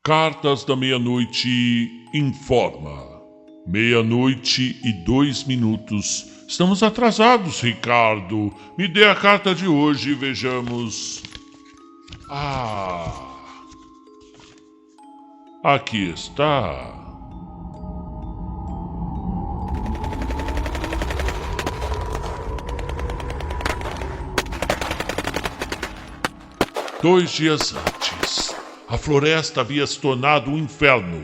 Cartas da Meia-Noite informa. 00:02. Estamos atrasados, Ricardo. Me dê a carta de hoje e vejamos. Aqui está. Dois dias antes, a floresta havia se tornado um inferno.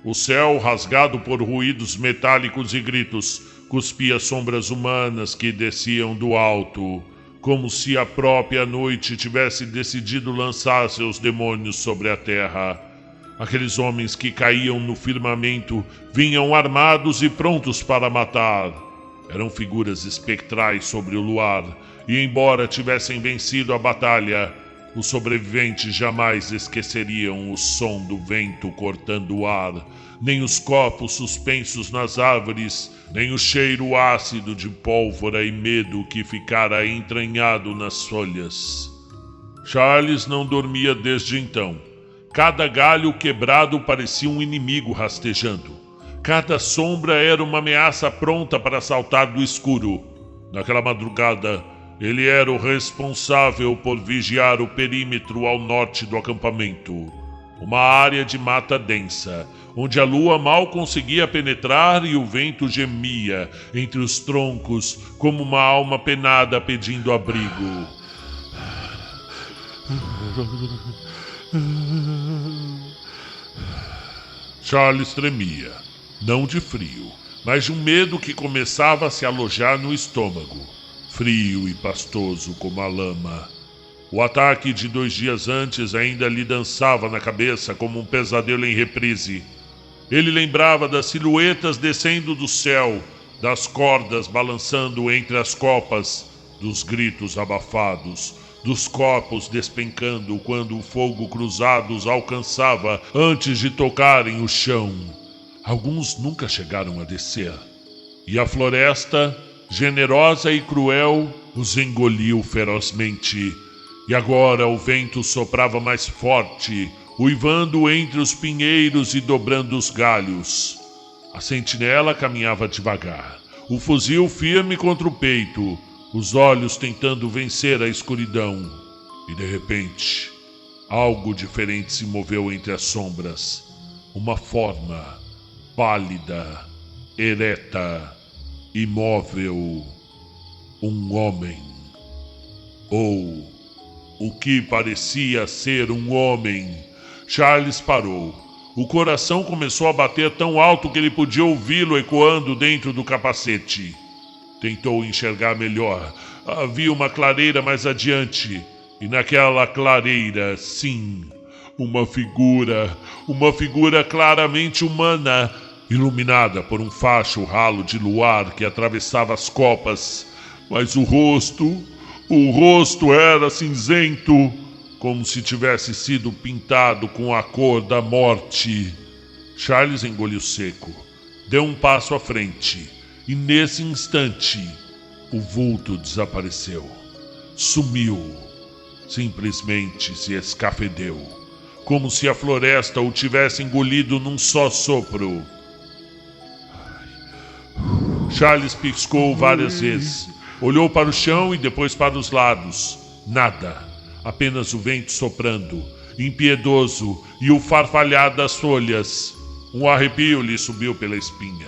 O céu, rasgado por ruídos metálicos e gritos, cuspia sombras humanas que desciam do alto, como se a própria noite tivesse decidido lançar seus demônios sobre a terra. Aqueles homens que caíam no firmamento vinham armados e prontos para matar. Eram figuras espectrais sobre o luar, e embora tivessem vencido a batalha, os sobreviventes jamais esqueceriam o som do vento cortando o ar, nem os copos suspensos nas árvores, nem o cheiro ácido de pólvora e medo que ficara entranhado nas folhas. Charles não dormia desde então. Cada galho quebrado parecia um inimigo rastejando. Cada sombra era uma ameaça pronta para saltar do escuro. Naquela madrugada, ele era o responsável por vigiar o perímetro ao norte do acampamento. Uma área de mata densa, onde a lua mal conseguia penetrar e o vento gemia entre os troncos como uma alma penada pedindo abrigo. Charles tremia, não de frio, mas de um medo que começava a se alojar no estômago. Frio e pastoso como a lama. O ataque de 2 dias antes ainda lhe dançava na cabeça como um pesadelo em reprise. Ele lembrava das silhuetas descendo do céu, das cordas balançando entre as copas, dos gritos abafados, dos copos despencando quando o fogo cruzado os alcançava antes de tocarem o chão. Alguns nunca chegaram a descer. E a floresta, generosa e cruel, os engoliu ferozmente. E agora o vento soprava mais forte, uivando entre os pinheiros e dobrando os galhos. A sentinela caminhava devagar, o fuzil firme contra o peito, os olhos tentando vencer a escuridão. E de repente, algo diferente se moveu entre as sombras. Uma forma pálida, ereta, imóvel. Um homem. Ou o que parecia ser um homem. Charles parou. O coração começou a bater tão alto que ele podia ouvi-lo ecoando dentro do capacete. Tentou enxergar melhor. Havia uma clareira mais adiante. E naquela clareira, sim, uma figura claramente humana, iluminada por um facho ralo de luar que atravessava as copas. Mas o rosto era cinzento, como se tivesse sido pintado com a cor da morte. Charles engoliu seco, deu um passo à frente, e nesse instante, o vulto desapareceu. Sumiu. Simplesmente se escafedeu, como se a floresta o tivesse engolido num só sopro. Charles piscou várias vezes. Olhou para o chão e depois para os lados. Nada. Apenas o vento soprando, impiedoso, e o farfalhar das folhas. Um arrepio lhe subiu pela espinha.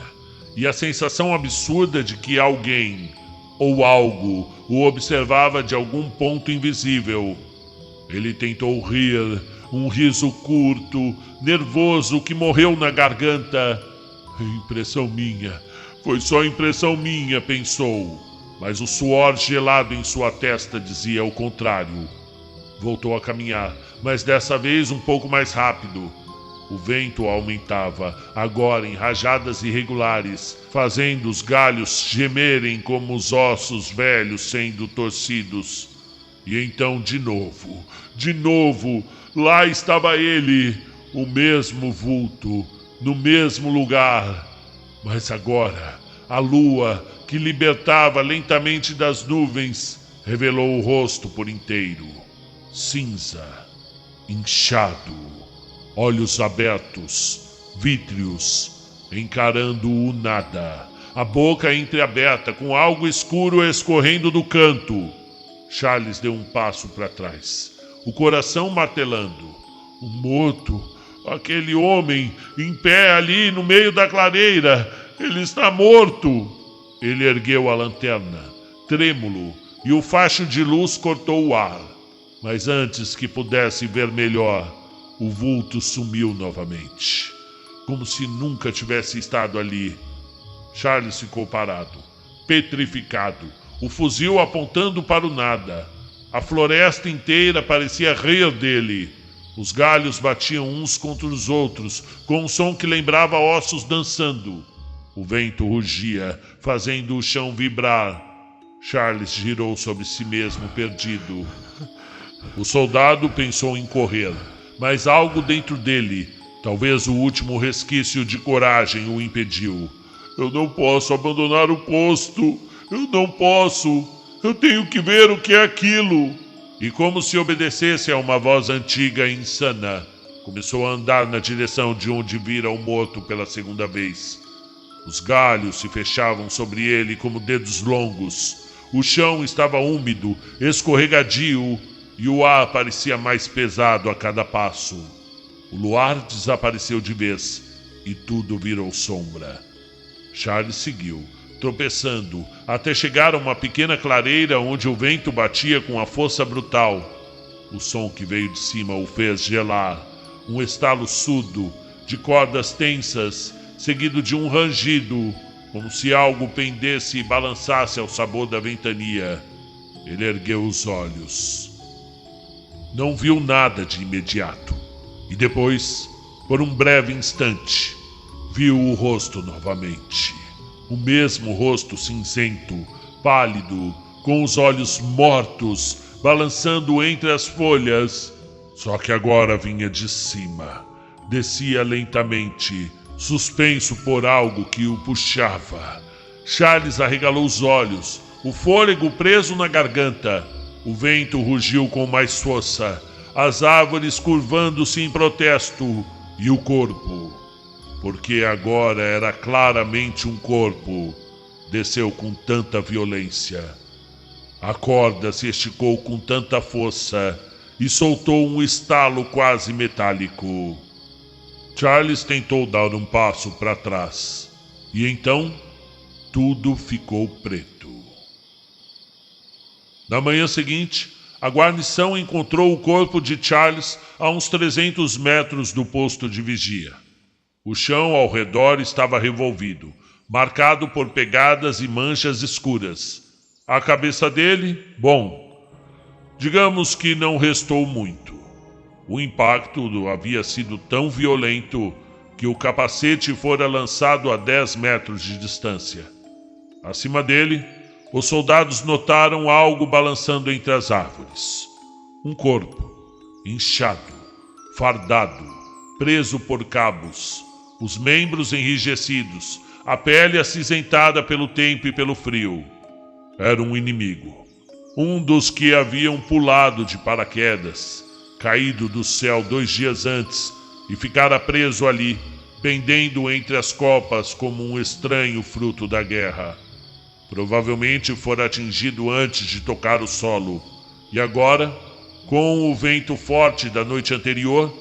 E a sensação absurda de que alguém, ou algo, o observava de algum ponto invisível. Ele tentou rir, um riso curto, nervoso, que morreu na garganta. Impressão minha. Foi só impressão minha, pensou. Mas o suor gelado em sua testa dizia o contrário. Voltou a caminhar, mas dessa vez um pouco mais rápido. O vento aumentava, agora em rajadas irregulares, fazendo os galhos gemerem como os ossos velhos sendo torcidos. E então de novo, lá estava ele, o mesmo vulto, no mesmo lugar. Mas agora, a lua, que libertava lentamente das nuvens, revelou o rosto por inteiro. Cinza, inchado, olhos abertos, vítreos, encarando o nada, a boca entreaberta com algo escuro escorrendo do canto. Charles deu um passo para trás, o coração martelando. O morto, aquele homem em pé ali no meio da clareira, ele está morto. Ele ergueu a lanterna, trêmulo, e o facho de luz cortou o ar. Mas antes que pudesse ver melhor, o vulto sumiu novamente, como se nunca tivesse estado ali. Charles ficou parado, petrificado, o fuzil apontando para o nada. A floresta inteira parecia rir dele. Os galhos batiam uns contra os outros, com um som que lembrava ossos dançando. O vento rugia, fazendo o chão vibrar. Charles girou sobre si mesmo, perdido. O soldado pensou em correr, mas algo dentro dele, talvez o último resquício de coragem, o impediu. Eu não posso abandonar o posto. Eu não posso. Eu tenho que ver o que é aquilo. E como se obedecesse a uma voz antiga e insana, começou a andar na direção de onde vira o morto pela segunda vez. Os galhos se fechavam sobre ele como dedos longos. O chão estava úmido, escorregadio, e o ar parecia mais pesado a cada passo. O luar desapareceu de vez e tudo virou sombra. Charles seguiu, tropeçando, até chegar a uma pequena clareira onde o vento batia com a força brutal. O som que veio de cima o fez gelar, um estalo surdo, de cordas tensas, seguido de um rangido, como se algo pendesse e balançasse ao sabor da ventania. Ele ergueu os olhos. Não viu nada de imediato, e depois, por um breve instante, viu o rosto novamente. O mesmo rosto cinzento, pálido, com os olhos mortos, balançando entre as folhas. Só que agora vinha de cima, descia lentamente, suspenso por algo que o puxava. Charles arregalou os olhos, o fôlego preso na garganta. O vento rugiu com mais força, as árvores curvando-se em protesto, e o corpo, porque agora era claramente um corpo, desceu com tanta violência. A corda se esticou com tanta força e soltou um estalo quase metálico. Charles tentou dar um passo para trás, e então tudo ficou preto. Na manhã seguinte, a guarnição encontrou o corpo de Charles a uns 300 metros do posto de vigia. O chão ao redor estava revolvido, marcado por pegadas e manchas escuras. A cabeça dele, digamos que não restou muito. O impacto havia sido tão violento que o capacete fora lançado a 10 metros de distância. Acima dele, os soldados notaram algo balançando entre as árvores. Um corpo, inchado, fardado, preso por cabos, os membros enrijecidos, a pele acinzentada pelo tempo e pelo frio. Era um inimigo, um dos que haviam pulado de paraquedas, caído do céu 2 dias antes e ficara preso ali, pendendo entre as copas como um estranho fruto da guerra. Provavelmente fora atingido antes de tocar o solo, e agora, com o vento forte da noite anterior,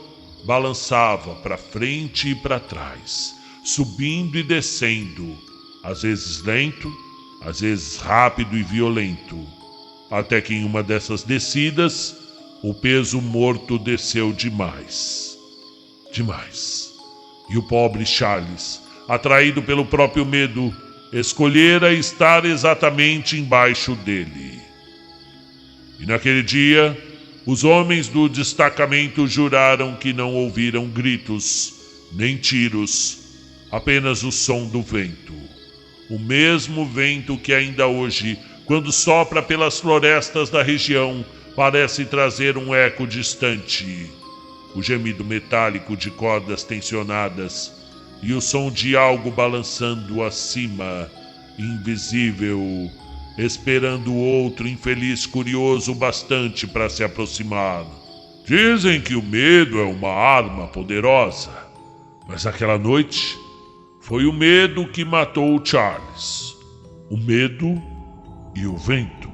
balançava para frente e para trás, subindo e descendo, às vezes lento, às vezes rápido e violento, até que em uma dessas descidas, o peso morto desceu demais. E o pobre Charles, atraído pelo próprio medo, escolhera estar exatamente embaixo dele. E naquele dia, os homens do destacamento juraram que não ouviram gritos, nem tiros, apenas o som do vento. O mesmo vento que ainda hoje, quando sopra pelas florestas da região, parece trazer um eco distante. O gemido metálico de cordas tensionadas e o som de algo balançando acima, invisível, esperando o outro infeliz curioso bastante para se aproximar. Dizem que o medo é uma arma poderosa, mas aquela noite foi o medo que matou o Charles. O medo e o vento.